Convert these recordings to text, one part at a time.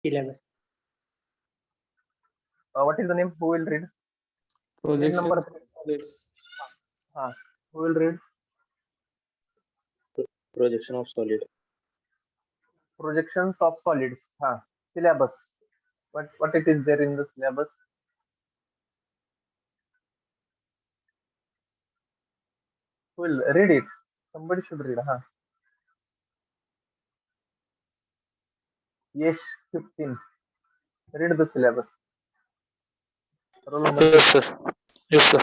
syllabus. What is the name? Who will read? Page number. Who will read? Projection of solid. Projections of solids. Syllabus. What it is there in the syllabus? Who will read it? Somebody should read. Yes, 15. Read the syllabus. Roll number. Yes, sir. Yes, sir.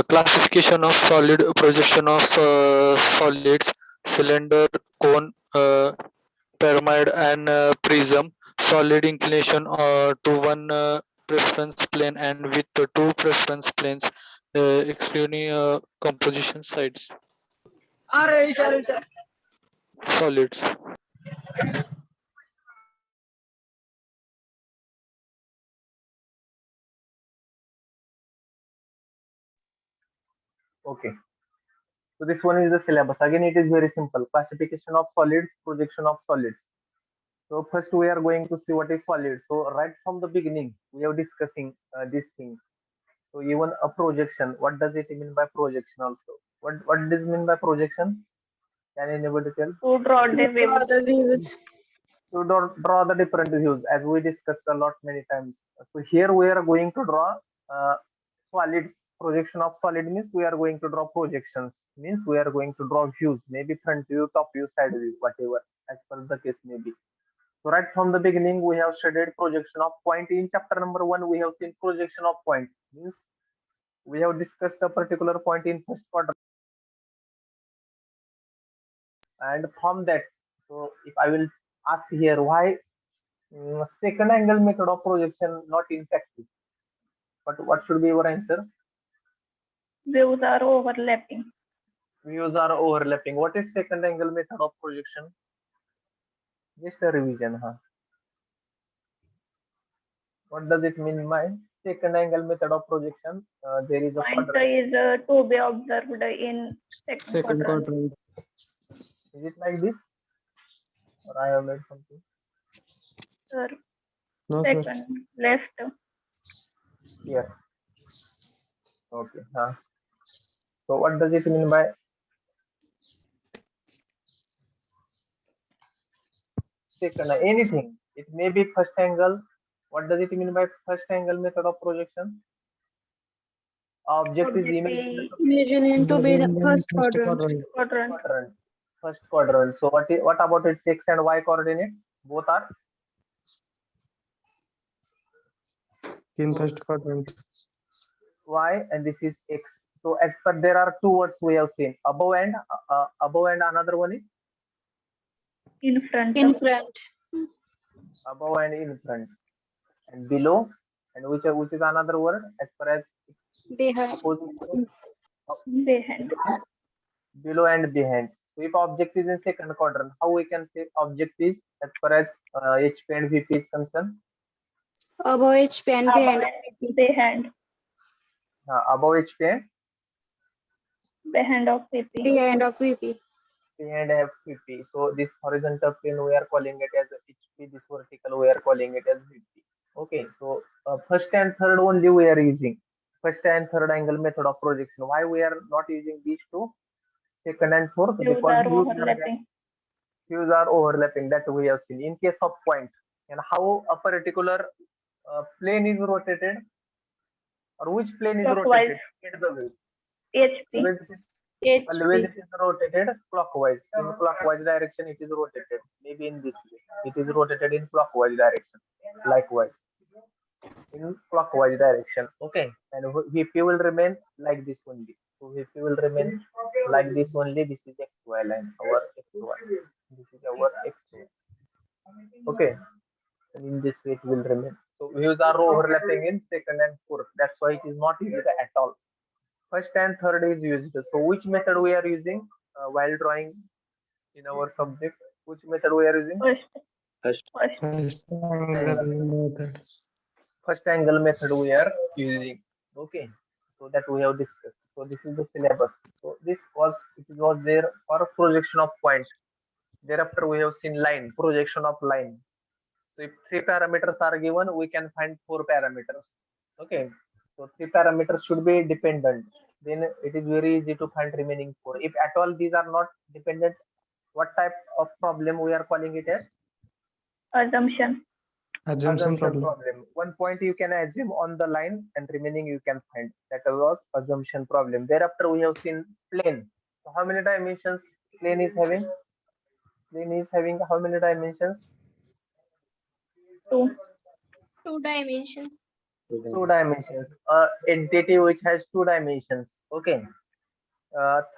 Classification of solid, projection of solids, cylinder, cone, pyramid, and prism. Solid inclination to one preference plane and with the two preference planes, excluding composition sides. Solids. Okay. So this one is the syllabus. Again, it is very simple. Classification of solids, projection of solids. So first we are going to see what is solid. So right from the beginning, we are discussing this thing. So even a projection, what does it mean by projection also? What does it mean by projection? Can anybody tell? To draw the views. To draw the different views, as we discussed a lot many times. So here we are going to draw solids. Projection of solid means we are going to draw projections, means we are going to draw views, maybe front view, top view, side view, whatever, as per the case may be. So right from the beginning, we have studied projection of point. In chapter number 1, we have seen projection of point, means we have discussed a particular point in first quadrant. And from that, so if I will ask here, why second angle method of projection not in practice? But what should be your answer? Views are overlapping. Views are overlapping. What is second angle method of projection? Just a revision. What does it mean by second angle method of projection? There is a Point quadrant. is to be observed in second quadrant. Is it like this? Or I have made something? Sir, No, second sir. left. Yes. Okay. So what does it mean by second? Anything. It may be first angle. What does it mean by first angle method of projection? Object is Imagine into be the first quadrant. quadrant. First quadrant. So what about its x and y coordinate? Both are In first quadrant. y, and this is x. So as per there are two words we have seen, above and another one is In front. above and in front, and below, and which is another word as far as Behind. below and behind. So if object is in second quadrant, how we can say object is as far as HP and VP is concerned? Above HP and behind. Above HP and Behind of VP. behind FVP. So this horizontal plane we are calling it as HP. This vertical we are calling it as VP. Okay. So first and third only we are using first and third angle method of projection. Why we are not using these two? Second and fourth, Views are overlapping. Views are overlapping, that we have seen. In case of point, and how a particular plane is rotated, or which plane is Clockwise. rotated? Get the views. HP. Always it is rotated clockwise. In clockwise direction, it is rotated. Maybe in this way, it is rotated in clockwise direction. Likewise, in clockwise direction. Okay, and VP will remain like this only. So VP will remain like this only. This is XY line, our XY. This is our XY. Okay, and in this way it will remain. So views are overlapping in second and fourth. That's why it is not used at all. First and third is used. So which method we are using while drawing in our subject? Which method we are using? First. First angle method we are using. Okay, so that we have discussed. So this is the syllabus. So it was there for projection of point. Thereafter we have seen line, projection of line. So So if 3 parameters are given, we can find 4 parameters. Okay. So 3 parameters should be dependent. Then it is very easy to find remaining 4. If at all these are not dependent, what type of problem we are calling it as? Assumption. Assumption problem. One point you can assume on the line and remaining you can find. That was assumption problem. Thereafter we have seen plane. So how many dimensions plane is having? Plane is having how many dimensions? 2. 2 dimensions. 2 dimensions. Entity which has 2 dimensions. Okay.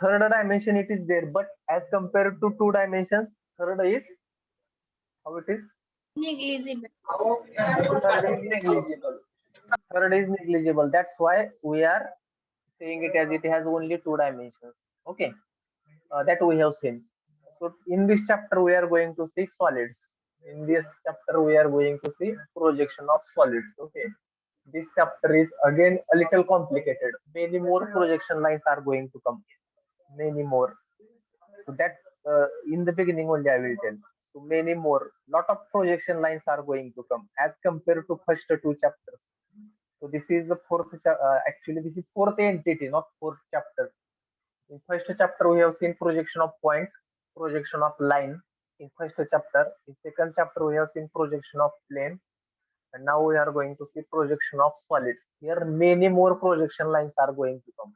Third dimension it is there, but as compared to 2 dimensions, third is how it is? Negligible. Third is negligible. Third is negligible. That's why we are saying it as it has only 2 dimensions. Okay, that we have seen. So in this chapter we are going to see solids. In this chapter we are going to see projection of solids. Okay, this chapter is again a little complicated. Many more projection lines are going to come. Many more. So that in the beginning only I will tell. So many more. Lot of projection lines are going to come as compared to first 2 chapters. So this is the actually this is 4th entity, not 4th chapter. In first chapter we have seen projection of point, projection of line. In first chapter, in second chapter we have seen projection of plane, and now we are going to see projection of solids. Here many more projection lines are going to come.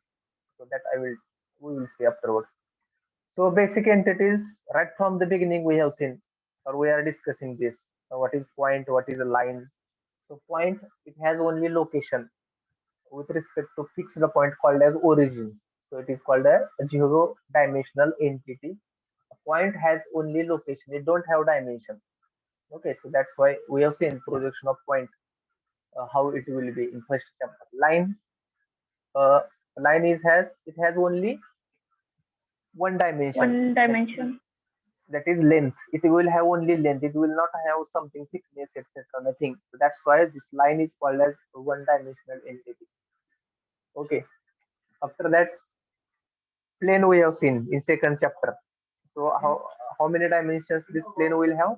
So that we will see afterwards. So basic entities, right from the beginning we have seen, or we are discussing this. What is point? What is a line? So point, it has only location with respect to fixed point called as origin. So it is called a zero-dimensional entity. A point has only location; it don't have dimension. Okay, so that's why we have seen projection of point, how it will be in first chapter. Line, line it has only one dimension. 1 dimension. That is length. It will have only length. It will not have something thickness, etc. Nothing. So that's why this line is called as one-dimensional entity. Okay. After that, plane we have seen in second chapter. So how many dimensions this plane will have?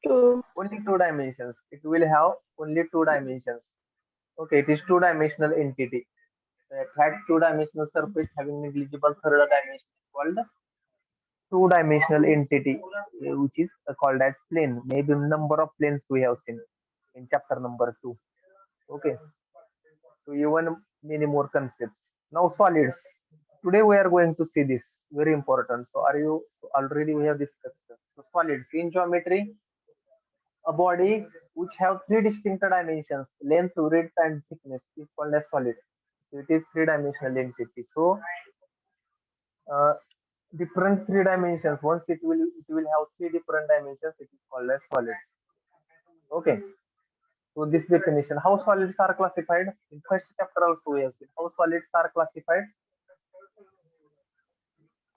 2. Only 2 dimensions. It will have only 2 dimensions. Okay, it is 2-dimensional entity. It had 2-dimensional surface having negligible third dimension is called 2-dimensional entity, which is called as plane. Maybe number of planes we have seen in chapter number 2. Okay, so even many more concepts. Now solids. Today we are going to see this, very important. So already we have discussed. So solids in geometry, a body which have 3 distinct dimensions, length, width, and thickness is called as solid. So it is 3-dimensional entity. So different 3 dimensions. Once it will have 3 different dimensions, it is called as solids. Okay. So this definition, how solids are classified? In first chapter also we have seen how solids are classified.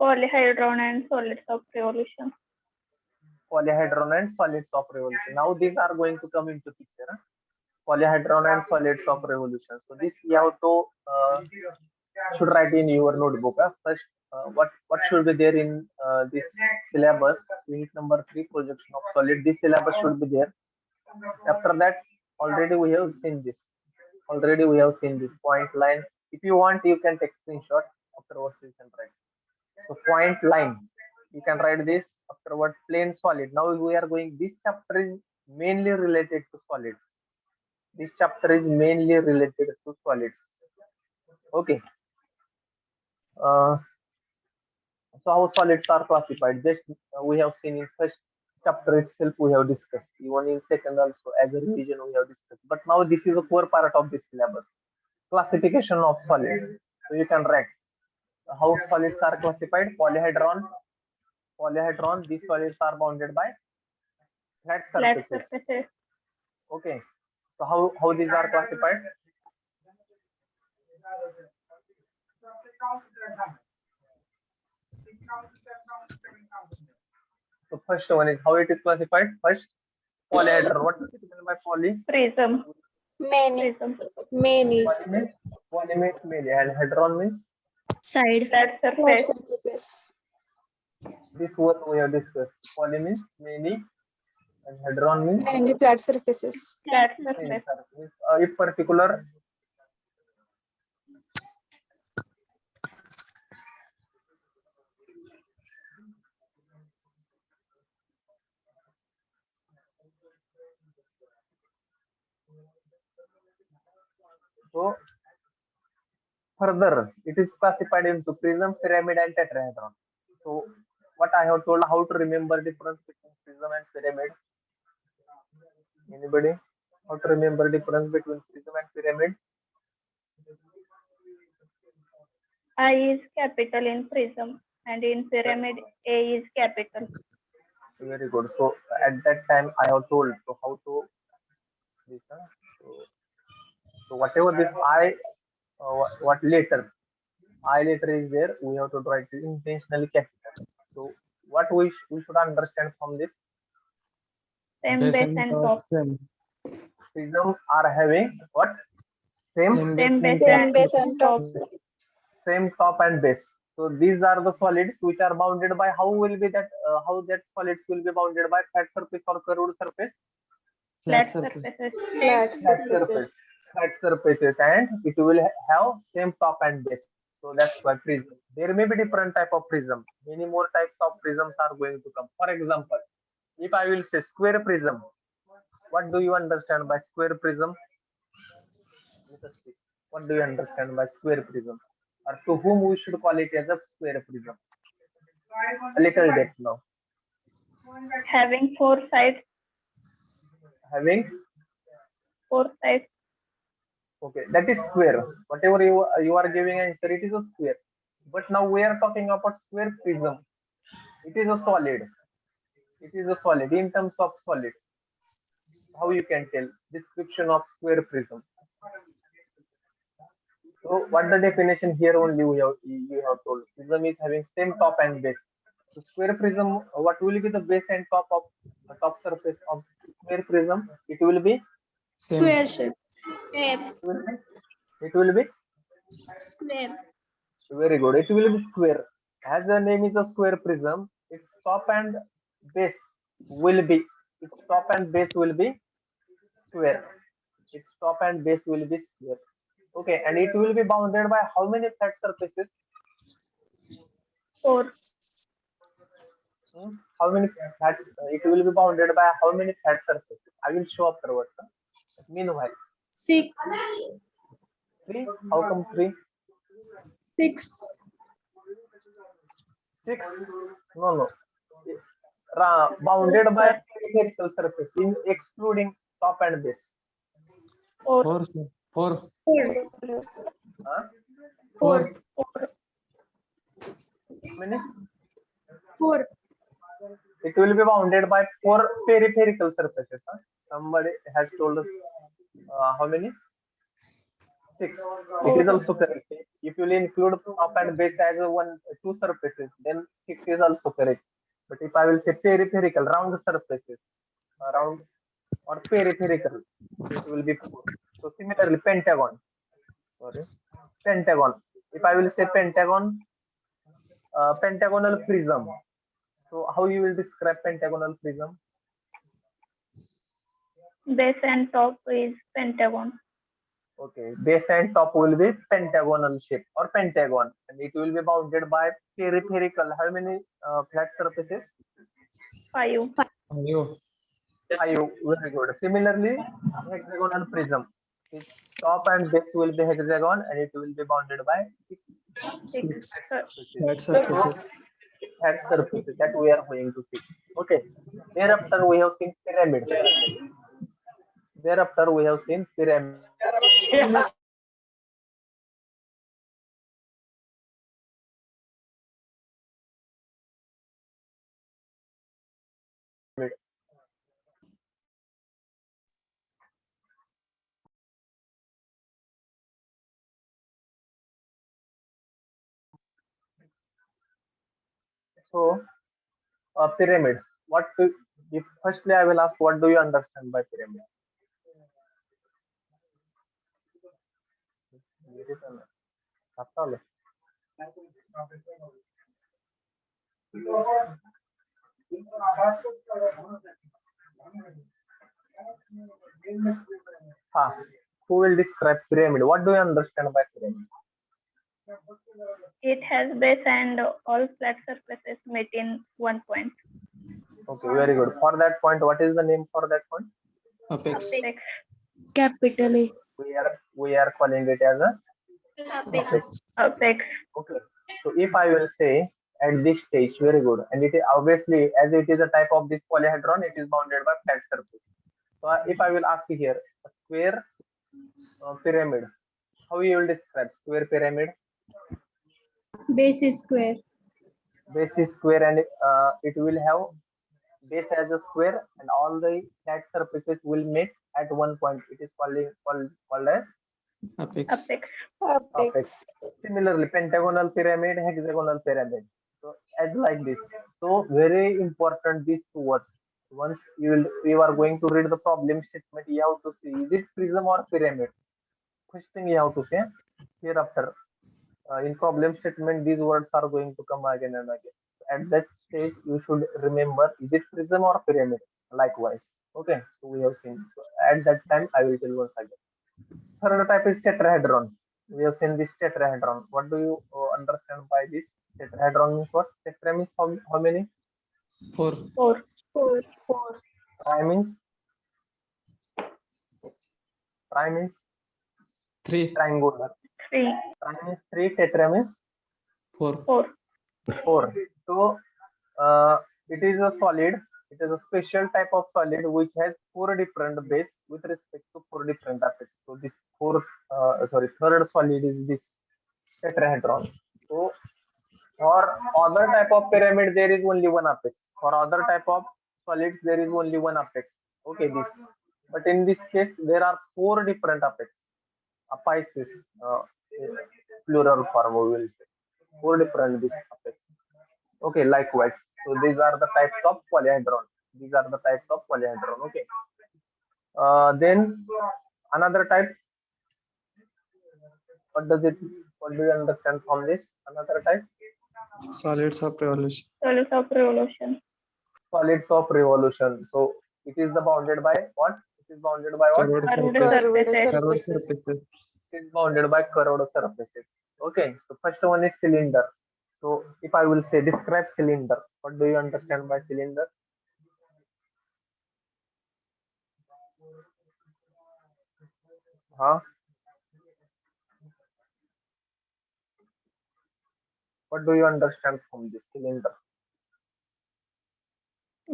Polyhedron and solids of revolution. Polyhedron and solids of revolution. Now these are going to come into picture. Huh? Polyhedron and solids of revolution. So this you have to should write in your notebook. First, what should be there in this syllabus? Unit number 3, projection of solid. This syllabus should be there. After that, already we have seen this. Already we have seen this point, line. If you want, you can take screenshot. Afterwards, you can write. So point, line. You can write this. Afterward, plane, solid. Now we are going. This chapter is mainly related to solids. This chapter is mainly related to solids. Okay. So how solids are classified? Just we have seen in first chapter itself we have discussed. Even in second also as a revision we have discussed. But now this is a core part of this syllabus. Classification of solids. So you can write how solids are classified. Polyhedron. These solids are bounded by flat Flat surfaces. surfaces. Okay. So how these are classified? So first one is how it is classified. First, polyhedron. What is it meant by poly? Prism. Many. Prism. Many. Poly means many, and hedron means Side. Flat Flat surface. surfaces. this one we have discussed. Poly means many, And hedron means Mainly flat surfaces. Flat thin surface. surface. If particular so further it is classified into prism, pyramid, and tetrahedron. So what I have told, how to remember difference between prism and pyramid? Anybody? How to remember difference between prism and pyramid? I is capital in prism and in pyramid A is capital. Very good. So at that time I have told so how to this. So whatever this I, what letter I letter is there, we have to write it intentionally capital. So what we should understand from this, Same Base base and and top top. same. prism are having what same Same base Same and base and top. same top and base. So these are the solids which are bounded by how will be that how that solids will be bounded by flat surface or curved surface, flat surface. surfaces. Flat flat surface, flat surfaces, and it will have same top and base. So that's why prism. There may be different type of prism. Many more types of prisms are going to come. For example, if I will say square prism, what do you understand by square prism? Let us see. What do you understand by square prism? Or to whom we should call it as a square prism? A little depth now. Having four sides. Having, Four sides. okay, that is square. Whatever you are giving answer, it is a square. But now we are talking about square prism. It is a solid. It is a solid in terms of solid. How you can tell description of square prism? So what the definition here only you have told. Prism is having same top and base. So square prism, what will be the base and top of top surface of square prism? It will be Square shape. it will be Square. very good. It will be square. As the name is a square prism, its top and base will be its top and base will be square. Its top and base will be square. Okay, and it will be bounded by how many flat surfaces? Four. How many flat? It will be bounded by how many flat surfaces? I will show afterwards. Meanwhile, 6. 3. How come 3? 6. 6? No. Bounded by peripheral surface, in excluding top and base. Four. Four, sir. Four. 4. Huh? 4. How many? 4. It will be bounded by 4 peripheral surfaces. Huh? Somebody has told us how many? 6. It is also correct. If you will include top and base as two surfaces, then 6 is also correct. But if I will say peripheral, round surfaces, round or peripheral, it will be 4. So similarly, pentagon. Sorry, pentagon. If I will say pentagon, pentagonal prism. So how you will describe pentagonal prism? Base and top is pentagon. Okay, base and top will be pentagonal shape or pentagon, and it will be bounded by peripheral. How many flat surfaces? 5. Ayo. 5. Very good. Similarly, hexagonal prism. Its top and base will be hexagon, and it will be bounded by 6 6. Flat surfaces. flat surfaces that we are going to see. Okay. Thereafter, we have seen pyramid. Thereafter, we have seen pyramid. So, pyramid. What? If firstly, I will ask, what do you understand by pyramid? Who will describe pyramid? What do you understand by pyramid? It has base and all flat surfaces meet in one point. Okay, very good. For that point, what is the name for that point? Apex. Apex. Capital A. We are calling it as a Apex. Apex. okay. So if I will say at this stage, very good, and it is obviously as it is a type of this polyhedron, it is bounded by flat surface. So if I will ask you here a square pyramid, how you will describe square pyramid? Base is square. Base is square and it will have base as a square and all the flat surfaces will meet at one point. It is called as Apex. Apex. apex. Similarly, pentagonal pyramid, hexagonal pyramid. So as like this. So very important these two words. Once you are going to read the problem statement, you have to see is it prism or pyramid. First thing you have to say hereafter. In problem statement, these words are going to come again and again. At that stage, you should remember is it prism or pyramid? Likewise. Okay, so we have seen. So at that time, I will tell once again. Third type is tetrahedron. We have seen this tetrahedron. What do you understand by this? Tetrahedron means what? Tetra means how many? 4. 4. 4. Tri means 3. triangular. 3. Tri means 3. Tetra means 4. 4. 4. So it is a solid. It is a special type of solid which has 4 different base with respect to 4 different apex. So this third solid is this tetrahedron. So for other type of pyramid there is only one apex. For other type of solids there is only one apex. Okay, this. But in this case there are 4 different apex. Apices, plural form we will say. 4 different this apex. Okay, likewise. So these are the types of polyhedron. Okay. Then another type. What do you understand from this? Another type? Solids of revolution. Solids of revolution. Solids of revolution. So it is bounded by what? It is bounded by what? Curved Curved surfaces. surfaces. Curved surfaces. It is bounded by curved surfaces. Okay. So first one is cylinder. So if I will say describe cylinder, what do you understand by cylinder? Huh? What do you understand from this cylinder?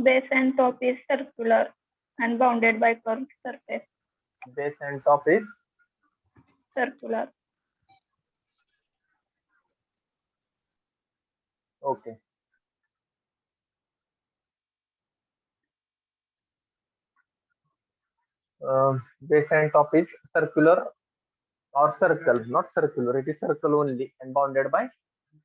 Base and top is circular and bounded by curved surface. Base and top is Circular. okay. Base and top is circular or circle, not circular. It is circle only and bounded by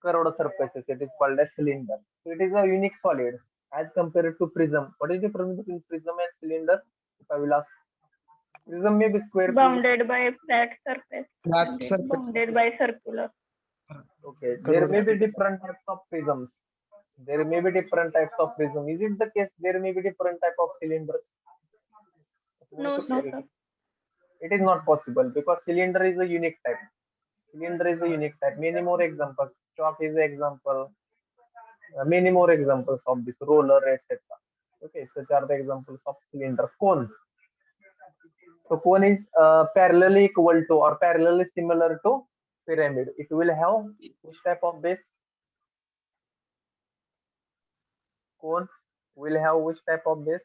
curved surfaces. It is called a cylinder. So it is a unique solid as compared to prism. What is the difference between prism and cylinder? If I will ask, prism may be square. Bounded by flat surface. Flat and surface. Bounded by circular. Okay, there may be different types of prisms. Is it the case there may be different type of cylinders? No, No, sir. It is not possible because cylinder is a unique type. Many more examples. Chalk is an example. Many more examples of this roller, etc. Okay, such are the examples of cylinder. Cone. So cone is parallelly equal to or parallelly similar to pyramid. It will have which type of base? Cone will have which type of base?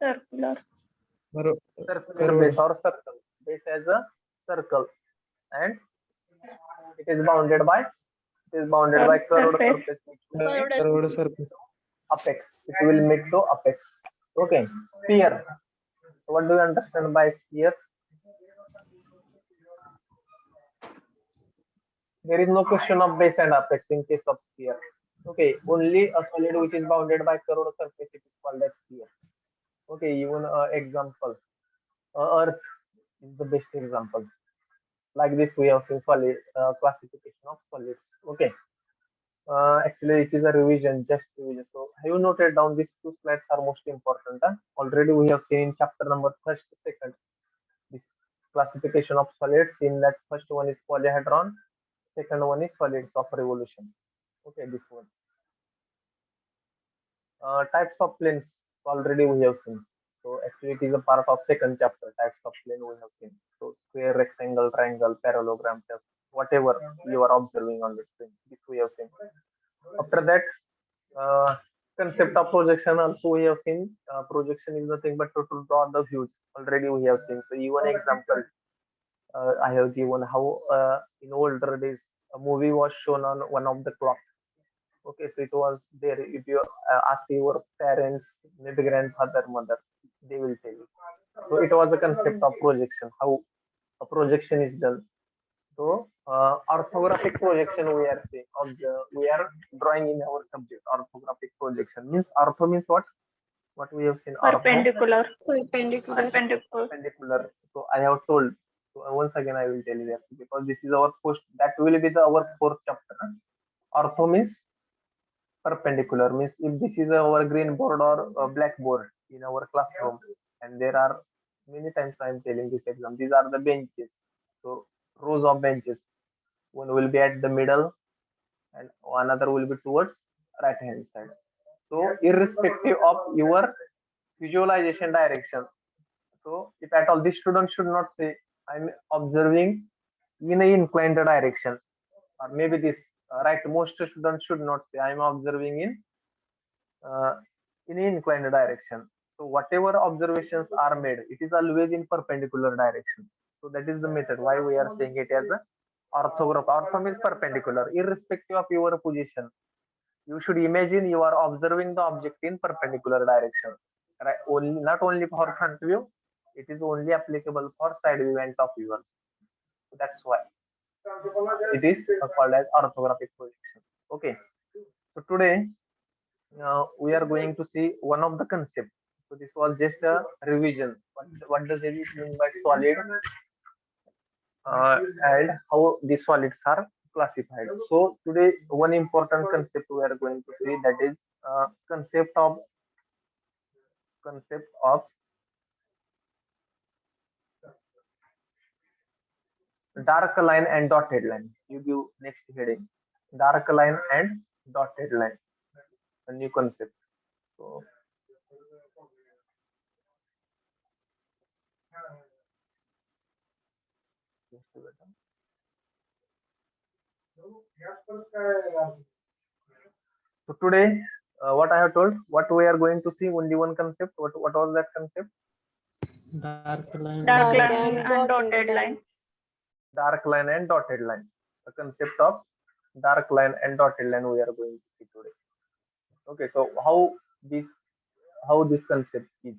Circular. Circular base or circle. Base as a circle, and it is bounded by curved surface. Curved surface. Apex. It will make to apex. Okay. Sphere. What do you understand by sphere? There is no question of base and apex in case of sphere. Okay, only a solid which is bounded by curved surface, it is called as sphere. Okay, even example, Earth is the best example. Like this, we have seen solid classification of solids. Okay, Actually, it is a revision, just revision. So, have you noted down these two slides are most important? Huh? Already we have seen in chapter number first, second, this classification of solids. In that first one is polyhedron, second one is solids of revolution. Okay, this one. Types of planes already we have seen. So actually it is a part of second chapter. Types of plane we have seen. So square, rectangle, triangle, parallelogram, whatever you are observing on the screen, this we have seen. After that, concept of projection also we have seen. Projection is nothing but to draw the views. Already we have seen. So even example I have given how in older days a movie was shown on one of the clocks. Okay, so it was there. If you ask your parents, maybe grandfather, mother, they will tell you. So it was a concept of projection, how a projection is done. So orthographic projection we are saying, we are drawing in our subject. Orthographic projection means ortho means what? What we have seen. Ortho, Perpendicular. Perpendicular. perpendicular. So I have told. So once again I will tell you that because this is our first. That will be the our fourth chapter. Ortho means perpendicular means if this is our green board or a black board in our classroom and there are many times I am telling this exam, these are the benches, so rows of benches, one will be at the middle and another will be towards right hand side. So irrespective of your visualization direction, so if at all this student should not say I'm observing in a inclined direction, or maybe this right, most students should not say I'm observing uh, in inclined direction. So whatever observations are made, it is always in perpendicular direction. So that is the method why we are saying it as a orthograph. Ortho means perpendicular, irrespective of your position. You should imagine you are observing the object in perpendicular direction. Right? Only not only for front view, it is only applicable for side view and top viewers. So that's why it is called as orthographic projection. Okay. So today we are going to see one of the concepts. So this was just a revision. What does it mean by solid and how these solids are classified. So today one important concept we are going to see, that is concept of dark line and dotted line. You give next heading, dark line and dotted line, a new concept. So just a minute. So today, what I have told, what we are going to see, only one concept. What was that concept? Dark line. Dark Dark line and and dotted dotted line. line. Dark line and dotted line. The concept of dark line and dotted line we are going to see today. Okay, so how this concept is.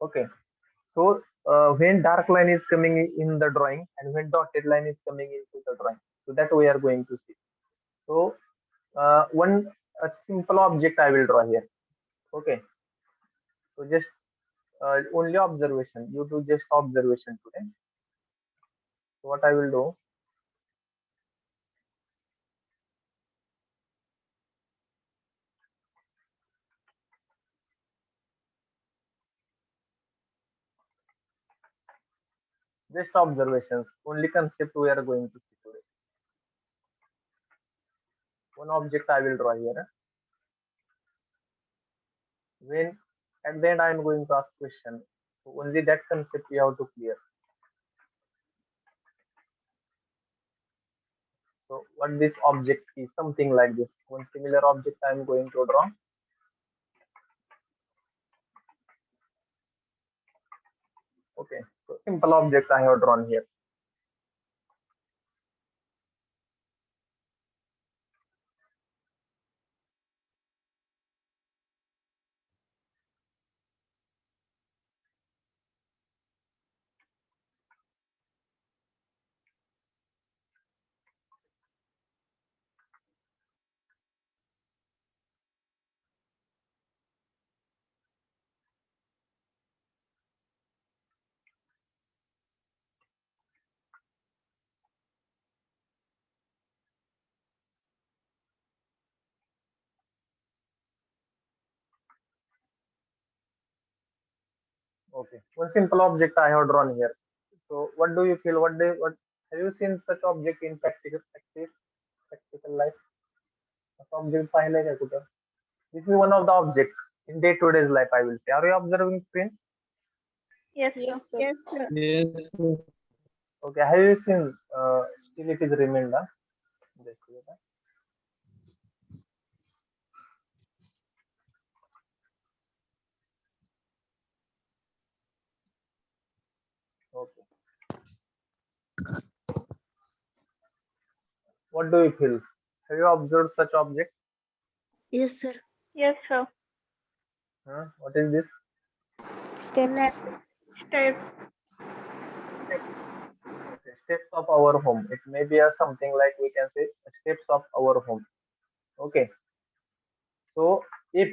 Okay, so when dark line is coming in the drawing and when dotted line is coming into the drawing, so that we are going to see. So one a simple object I will draw here. Okay, so just only observation. You do just observation today. So what I will do, just observations. Only concept we are going to see today. One object I will draw here. When at the end I am going to ask question. So only that concept we have to clear. So what this object is, something like this. One similar object I am going to draw. Okay, so simple object I have drawn here. Okay, one simple object I have drawn here. So what do you feel? What have you seen such object in practical life? असं object पाहिलंय का कुठं? This is one of the objects in day-to-day life, I will say. Are you observing screen? Yes, sir. Yes, sir. Yes, sir. Okay, have you seen? Still it is remained. Huh? Just a minute. Okay. What do you feel? Have you observed such object? Yes, sir. Yes, sir. Huh? What is this? Steps. Steps. Steps. Okay, steps of our home. It may be a something like we can say steps of our home. Okay. So if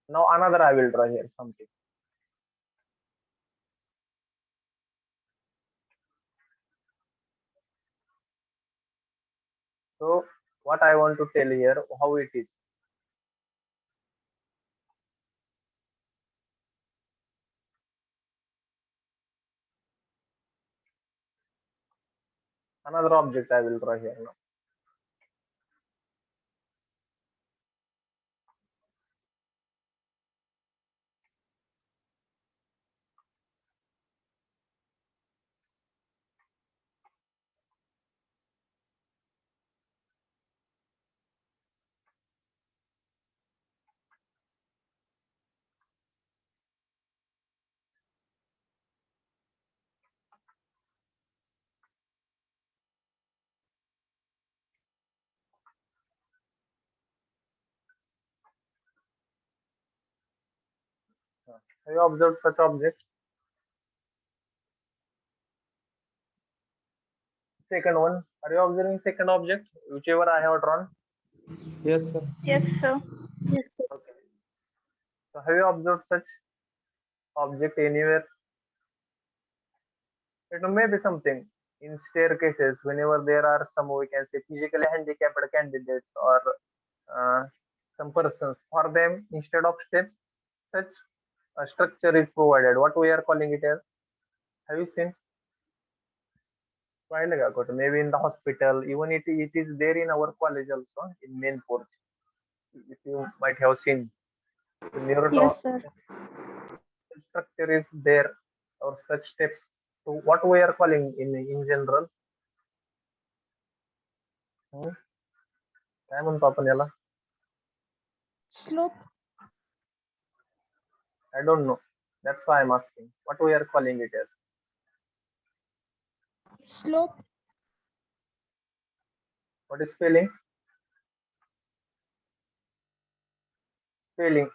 now another I will draw here something. So what I want to tell here, how it is. Another object I will draw here now. Have you observed such object? Second one. Are you observing second object? Whichever I have drawn. Yes, sir. Yes, sir. Yes, sir. Okay. So have you observed such object anywhere? It may be something in staircases whenever there are some we can say physically handicapped candidates or some persons. For them, instead of steps, such a structure is provided. What we are calling it as? Have you seen? पाहिलं का कुठं? Maybe in the hospital, even it is there in our college also in main course. If you might have seen, the Yes, sir. structure is there or such steps. So what we are calling in general? काय म्हणतो आपण याला? Slope. I don't know. That's why I'm asking. What we are calling it as? Slope. What is spelling? Spelling.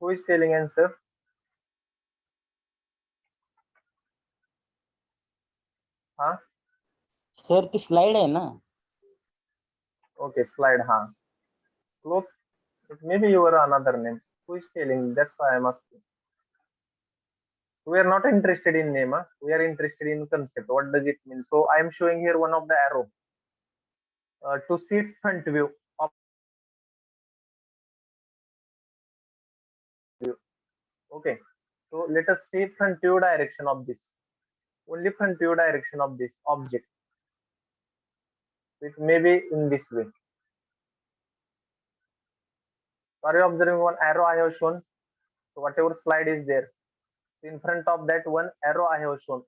Who is telling answer? Huh? Sir ती slide आहे ना. Okay, slide. Huh? Slope. It maybe you are another name. Who is telling? That's why I'm asking. We are not interested in name. Huh? We are interested in concept. What does it mean? So I am showing here one of the arrow to see its front view. Okay. So let us see front view direction of this. Only front view direction of this object. It may be in this way. Are you observing one arrow I have shown? So whatever slide is there, in front of that one arrow I have shown.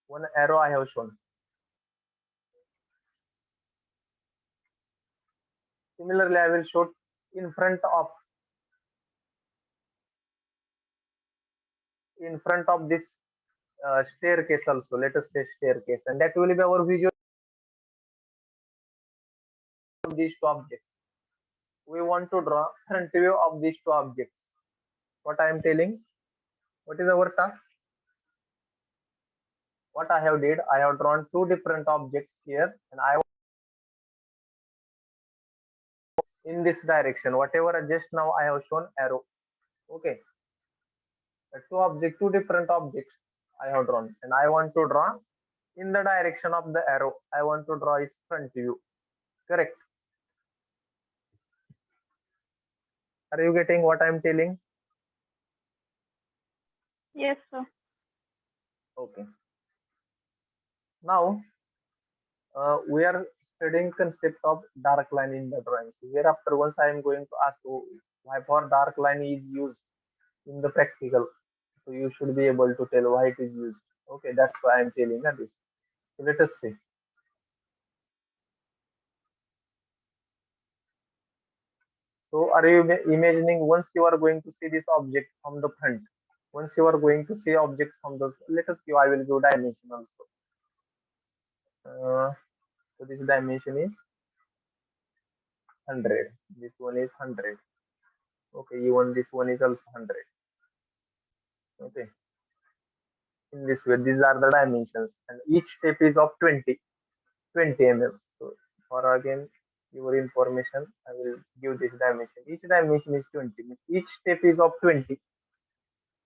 One arrow I have shown. Similarly, I will show in front of this staircase also. Let us say staircase, and that will be our visual of these two objects. We want to draw front view of these two objects. What I am telling? What is our task? What I have did? I have drawn two different objects here, and I in this direction. Whatever just now I have shown arrow. Okay. Two different objects I have drawn, and I want to draw in the direction of the arrow. I want to draw its front view. Correct. Are you getting what I'm telling? Yes, sir. Okay. Now we are studying concept of dark line in the drawing. So hereafter, once I am going to ask you why for dark line is used in the practical, so you should be able to tell why it is used. Okay, that's why I'm telling you this. So let us see. So are you imagining once you are going to see this object from the front, once you are going to see object from the, let us give, I will give dimension also. So this dimension is 100. This one is 100. Okay, even this one is also 100. Okay, in this way, these are the dimensions, and each step is of 20 mm. So for again your information, I will give this dimension. Each dimension is 20. Each step is of 20.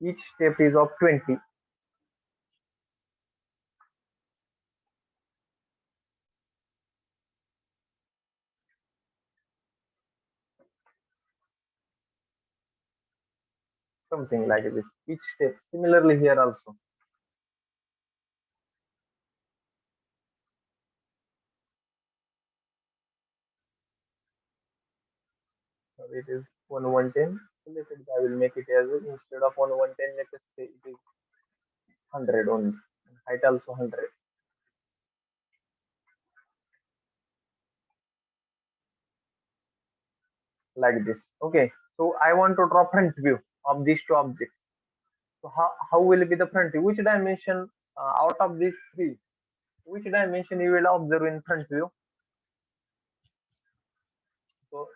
Each step is of 20. Something like this. Each step. Similarly here also. So it is 1110. So I will make it as instead of 1110, let us say it is 100 only. And height also 100. Like this. Okay. So I want to draw front view of these two objects. So how will be the front view? Which dimension out of these three? Which dimension you will observe in front view? So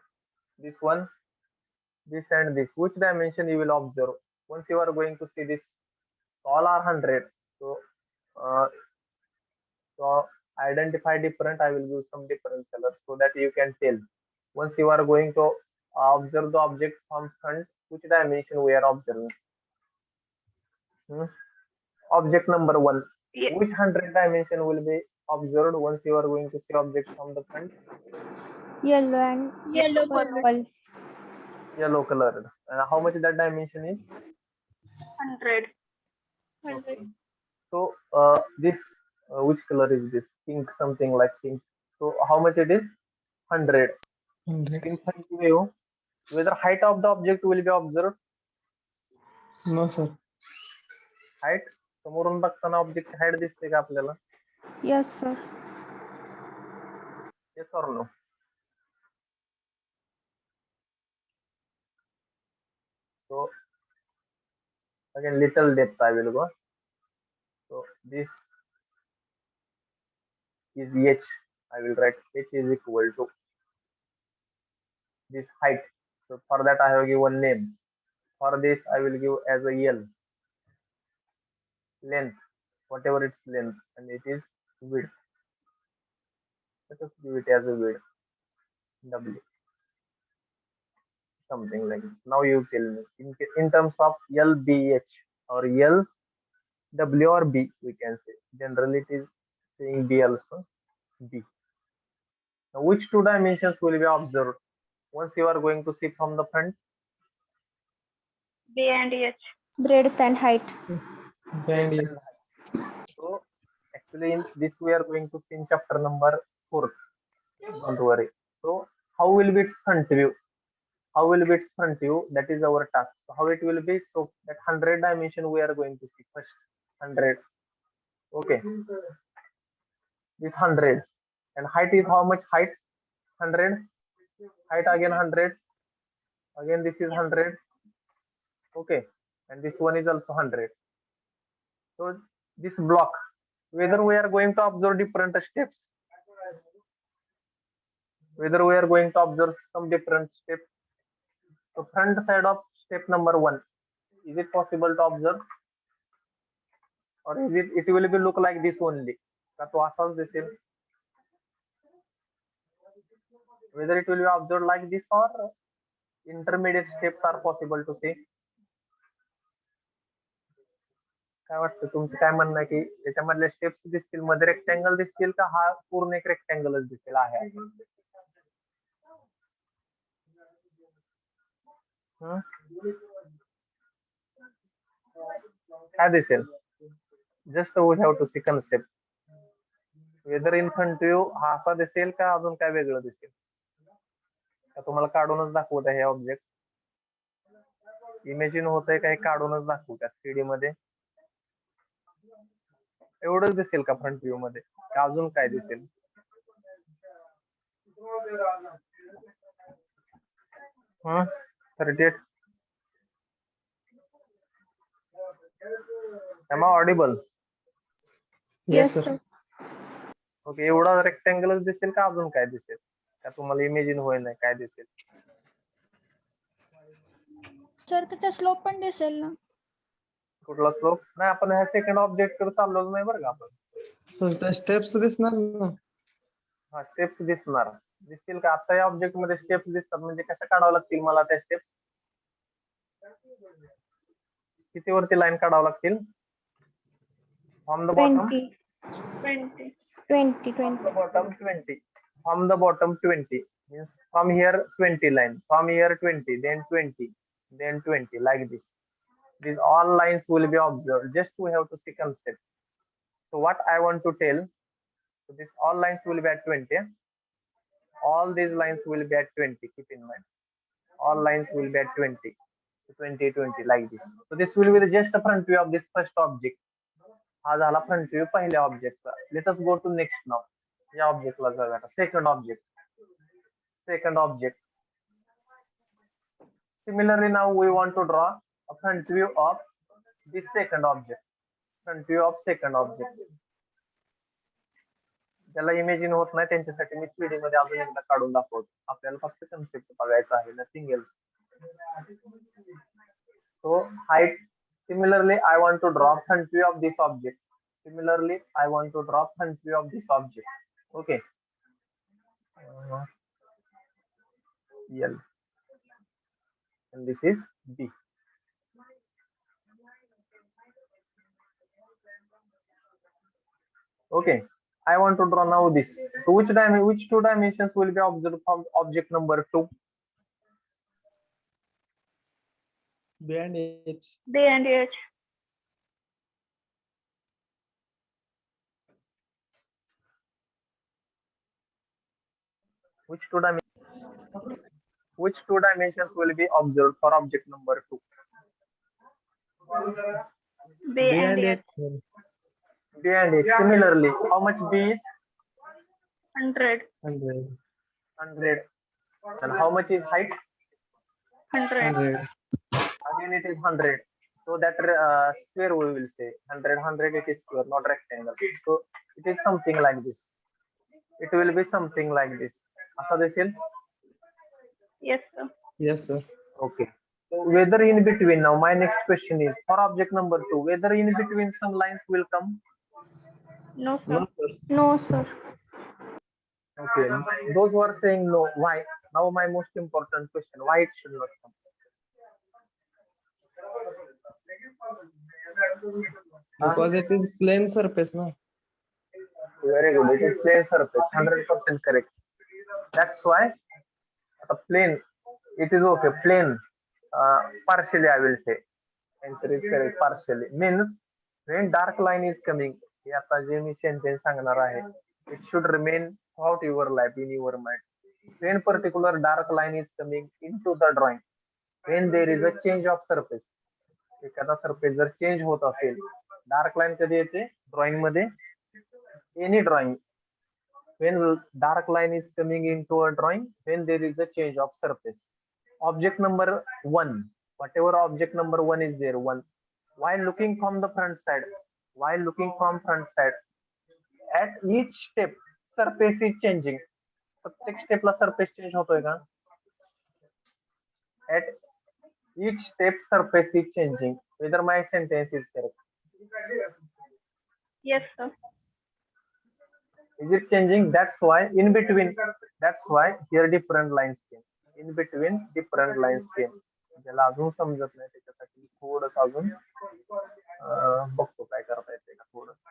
this one, this and this. Which dimension you will observe? Once you are going to see this, all are 100. So uh, so identify different. I will use some different colors so that you can tell. Once you are going to observe the object from front, which dimension we are observing? Hmm? Object number one. Ye- Which 100 dimension will be observed once you are going to see object from the front? Yellow and Yellow color. purple. Yellow colored. And how much that dimension is? 100. Okay. So this which color is this? Pink, something like pink. So how much it is? 100. 100. In front view, whether height of the object will be observed. No, sir. Height समोरून बघताना object height दिसते का आपल्याला? Yes, sir. Yes or no? So again little depth I will go. So this is h. I will write h is equal to this height. So for that I have given name. For this I will give as a L. Length, whatever its length, and it is width. Let us give it as a width. W. Something like this. Now you tell me in terms of LBH or LW or B, we can say. Generally it is saying B also. B. Now which two dimensions will be observed once you are going to see from the front? B and H. Breadth and height. Band is So actually in this we are going to see in chapter number 4. Don't worry. So how will be its front view? How will be its front view? That is our task. So how it will be? So that 100 dimension we are going to see first. 100. Okay. This 100. And height is how much height? 100. Height again 100. Again this is 100. Okay. And this one is also 100. So this block, whether we are going to observe different steps, whether we are going to observe some different steps. So front side of step number 1, is it possible to observe? Or is it will be look like this only? का तो असाच दिसेल? Whether it will be observed like this or intermediate steps are possible to see. काय वाटतं तुमचं काय म्हणणं आहे की याच्यामधले स्टेप्स दिसतील मध्ये रेक्टँगल दिसतील का हा पूर्ण एक रेक्टँगलच दिसेल आहे? हं? काय दिसेल? Just we have to see concept. Whether in front you हा असा दिसेल का अजून काय वेगळं दिसेल? का तुम्हाला काढूनच दाखवत आहे हे ऑब्जेक्ट? इमेजिन होतंय का हे काढूनच दाखवू का 3D मध्ये? एवढंच दिसेल का फ्रंट व्ह्यू मध्ये? का अजून काय दिसेल? हं? 38. Am I audible? Yes, Yes, sir. sir. Okay, एवढा रेक्टँगलच दिसेल का अजून काय दिसेल? का तुम्हाला इमेजिन होईल नाही काय दिसेल? सर त्याचा स्लोप पण दिसेल ना. कुठला स्लोप? नाही, आपण ह्या सेकंड ऑब्जेक्ट कडे चाललोच नाही बरं का आपण. सर त्या स्टेप्स दिसणार ना. हा, स्टेप्स दिसतील का? आता या ऑब्जेक्ट मध्ये स्टेप्स दिसतात म्हणजे कशा काढावं लागतील मला त्या स्टेप्स? किती वरती लाईन काढावं लागतील? From the bottom 20, 20. 20, from 20. the bottom 20. From the bottom 20 means from here 20 line, from here 20, then 20, then 20, like this. These all lines will be observed. Just we have to see concept. So what I want to tell, so this all lines will be at 20. All these lines will be at 20. Keep in mind, all lines will be at 20. So 20, 20, like this. So this will be the just the front view of this first object. हा झाला front view पहिल्या ऑब्जेक्टचा. Let us go to next नाव. या ऑब्जेक्टला जाऊया आता. Second object. Similarly, now we want to draw a front view of this second object. Front view of second object. ज्याला इमेजिन होत नाही त्यांच्यासाठी मी 3D मध्ये अजून एकदा काढून दाखवतो. आपल्याला फक्त कन्सेप्ट बघायचा आहे, nothing else. So height. Similarly, I want to draw front view of this object. Okay. L. And this is B. Okay. I want to draw now this. So which two dimensions will be observed from object number 2? B and H. B and H. Which two dimensions will be observed for object number 2? B and H. B and H. Similarly, how much B is? 100. 100. And how much is height? 100. Again, it is 100. So that square we will say 100. It is square, not rectangle. So it is something like this. It will be something like this. असा दिसेल? Yes, sir. Yes, sir. Okay. So whether in between, now my next question is for object number 2, whether in between some lines will come? No, sir. No, sir. No, sir. Okay. Those who are saying no, why? Now my most important question, why it should not come? Because it is plain surface, no? Very good. It is plane surface. 100% correct. That's why a plane. It is okay. Plane. Partially, I will say. Answer is correct. Partially means when dark line is coming. हे आता जे मी sentence सांगणार आहे. It should remain throughout your life in your mind. When particular dark line is coming into the drawing. When there is a change of surface. एखादा surface जर change होत असेल, dark line कधी येते drawing मध्ये? Any drawing, when dark line is coming into a drawing, when there is a change of surface. Object number 1, whatever object number 1 is there, 1, while looking from the front side, at each step surface is changing. प्रत्येक स्टेपला surface change होतोय का? At each step surface is changing. Whether my sentence is correct? Yes, sir. Is it changing? That's why in between, that's why here different lines came. In between different lines came. ज्याला अजून समजत नाही त्याच्यासाठी थोडंसं अजून बघतो काय करता येते का थोडंसं.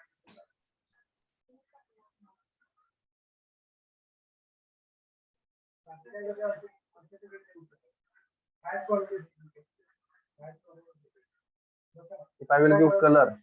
If I will give color,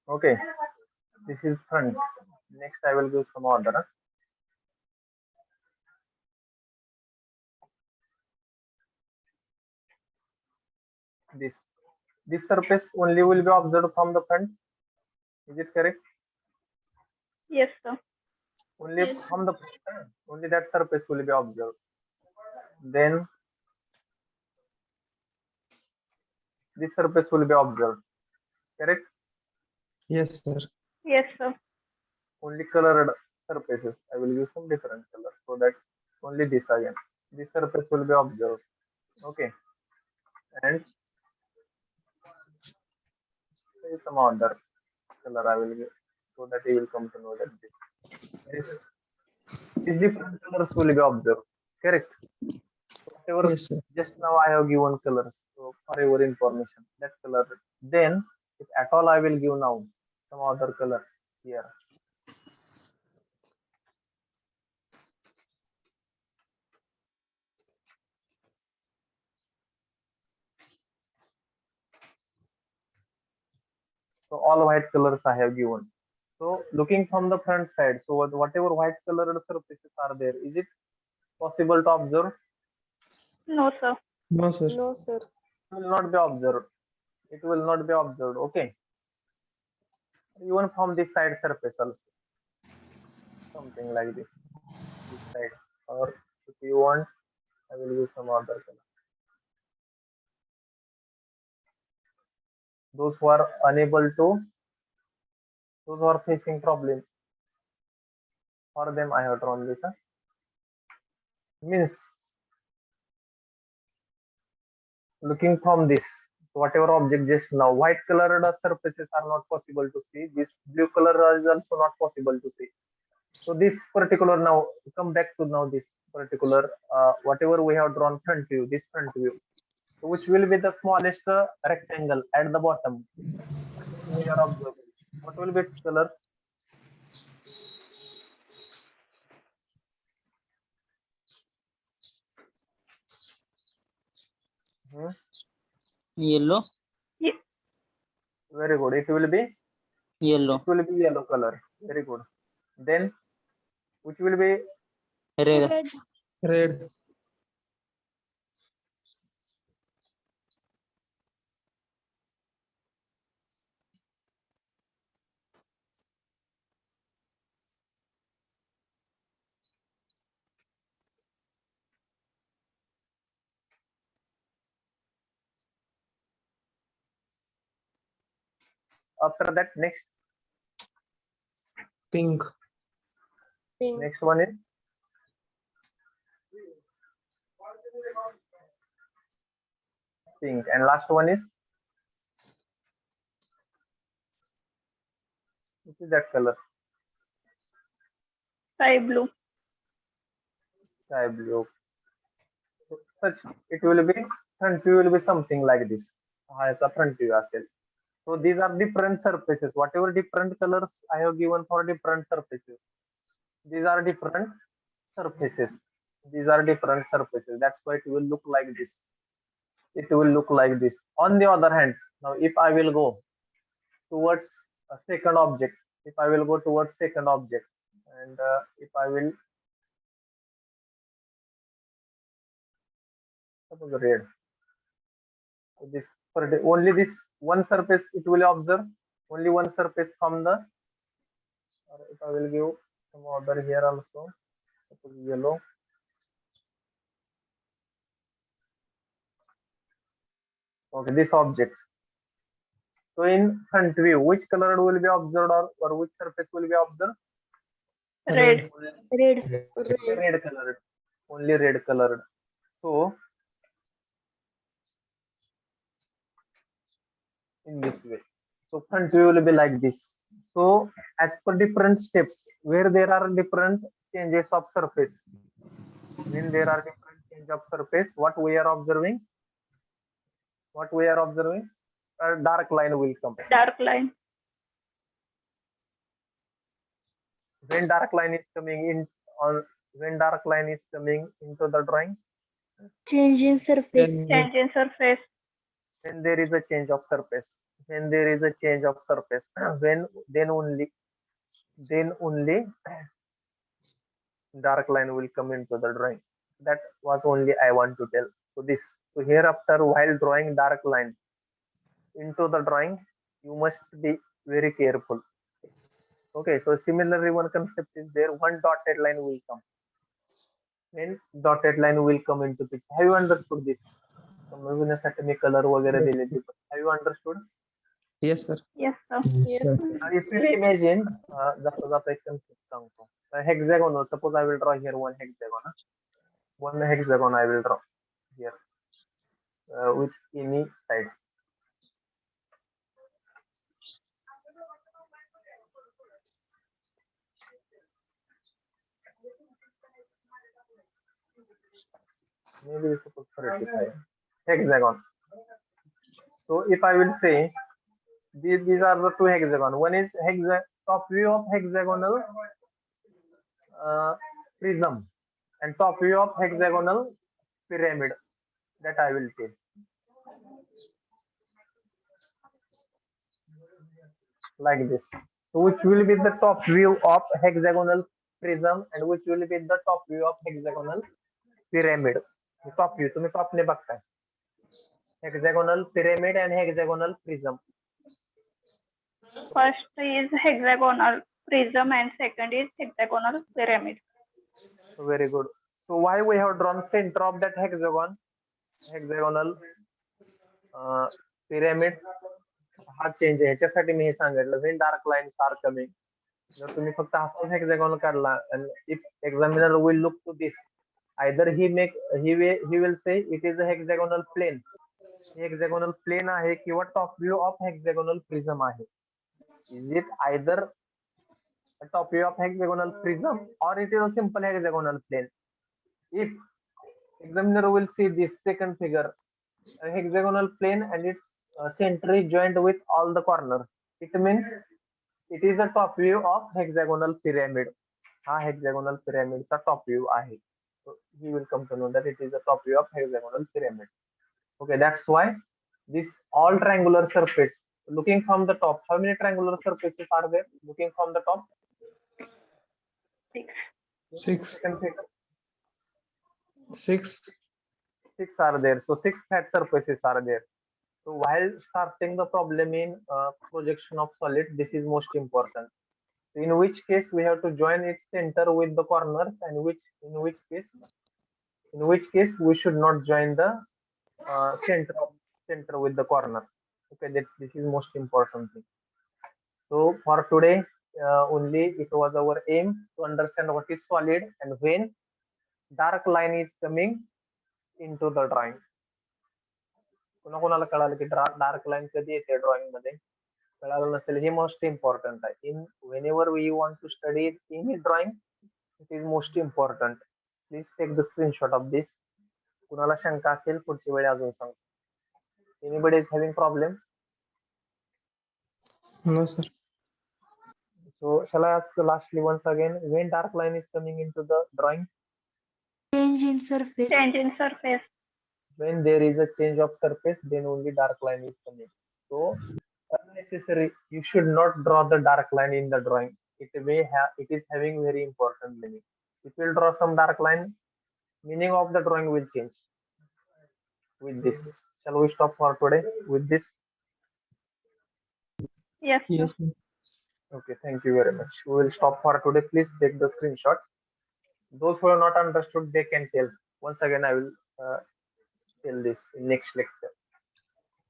okay, this is front. Next, I will give some order. This surface only will be observed from the front. Is it correct? Yes, sir. Only from the front, only that surface will be observed. Then this surface will be observed. Correct? Yes, sir. Yes, sir. Only colored surfaces. I will use some different colors so that only this again. This surface will be observed. Okay. And there is some other color I will give so that you will come to know that these different colors will be observed. Correct. Whatever Yes, sir. just now I have given colors. So for your information, that color. Then if at all I will give now some other color here. So all white colors I have given. So looking from the front side, so whatever white colored surfaces are there, is it possible to observe? No, sir. No, sir. No, sir. It will not be observed. It will not be observed. Okay. Even from this side surface also, something like this side. Or if you want, I will use some other color. Those who are unable to, those who are facing problem, for them I have drawn this. Means looking from this, so whatever object just now, white colored surfaces are not possible to see. This blue color is also not possible to see. So this particular, now come back to now this particular whatever we have drawn front view, this front view, so which will be the smallest rectangle at the bottom. We are observing. What will be its color? Yellow. Very good. It will be Yellow. it will be yellow color. Very good. Then which will be Red. Red. Red. after that next Pink. Pink. next one is pink, and last one is which is that color? Sky blue. Sky blue. So such it will be front view will be something like this. As a front view as well. So these are different surfaces. Whatever different colors I have given for different surfaces. These are different surfaces. These are different surfaces. That's why it will look like this. It will look like this. On the other hand, now if I will go towards a second object, if I will go towards second object, and if I will suppose red, so this only this one surface it will observe, only one surface from the, or if I will give some other here also, suppose yellow. Okay, this object. So in front view, which color will be observed, or which surface will be observed? Red. Red. Red. Red colored. only red colored. So in this way, so front view will be like this. So as per different steps where there are different changes of surface, when there are different change of surface, what we are observing, a dark line will come. Dark line. When dark line is coming in on, when dark line is coming into the drawing, Change in surface. Then Change in surface. when there is a change of surface, when there is a change of surface, when then only dark line will come into the drawing. That was only I want to tell. So this, so hereafter while drawing dark line into the drawing, you must be very careful. Okay, so similarly one concept is there, one dotted line will come. When dotted line will come into picture. Have you understood this? समजण्यासाठी मी colour वगैरे दिलेली. Have you understood? yes, sir. Yes, sir. Yes. Now, if you imagine, जाता जाता एक concept सांगतो. Hexagon. Suppose I will draw here one hexagon. One hexagon I will draw here with any side. Maybe suppose 35 hexagon. So if I will say these are the two hexagon. One is top view of hexagonal prism and top view of hexagonal pyramid. That I will tell. Like this. So which will be the top view of hexagonal prism and which will be the top view of hexagonal pyramid. Top view, तुम्ही top ने बघताय. Hexagonal pyramid and hexagonal prism. First is hexagonal prism and second is hexagonal pyramid. Very good. So why we have drawn center of that hexagonal pyramid? हा change आहे, ह्याच्यासाठी मी हे सांगितलं. When dark lines are coming, जर तुम्ही फक्त असाच hexagon काढला and if examiner will look to this, either he will say it is a hexagonal plane. Hexagonal plane आहे किंवा top view of hexagonal prism आहे. Is it either a top view of hexagonal prism or it is a simple hexagonal plane? If examiner will see this second figure, a hexagonal plane and its center is joined with all the corners, it means it is a top view of hexagonal pyramid. हा hexagonal pyramid चा top view आहे. So he will come to know that it is a top view of hexagonal pyramid. Okay, that's why this all triangular surface looking from the top. How many triangular surfaces are there looking from the top? 6. 6. Second figure. 6. 6 are there. So 6 flat surfaces are there. So while starting the problem in projection of solid, this is most important. In which case we have to join its center with the corners, and in which case we should not join the center with the corner. Okay, this is most important thing. So for today only it was our aim to understand what is solid and when dark line is coming into the drawing. कोणाला कळालं की dark line कधी येते drawing मध्ये? कळालं नसेल, हे most important आहे. In whenever we want to study any drawing, it is most important. Please take the screenshot of this. कुणाला शंका असेल पुढची वेळ अजून सांग. Anybody is having problem? No, sir. So shall I ask lastly once again, when dark line is coming into the drawing? Change in surface. Change in surface. When there is a change of surface, then only dark line is coming. So unnecessary, you should not draw the dark line in the drawing. It is having very important meaning. If you draw some dark line, meaning of the drawing will change. With this, shall we stop for today with this? Yes. Yes, sir. Okay, thank you very much. We will stop for today. Please take the screenshot. Those who have not understood, they can tell. Once again, I will tell this in next lecture.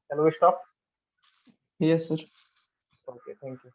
Shall we stop? Yes, sir. Okay, thank you.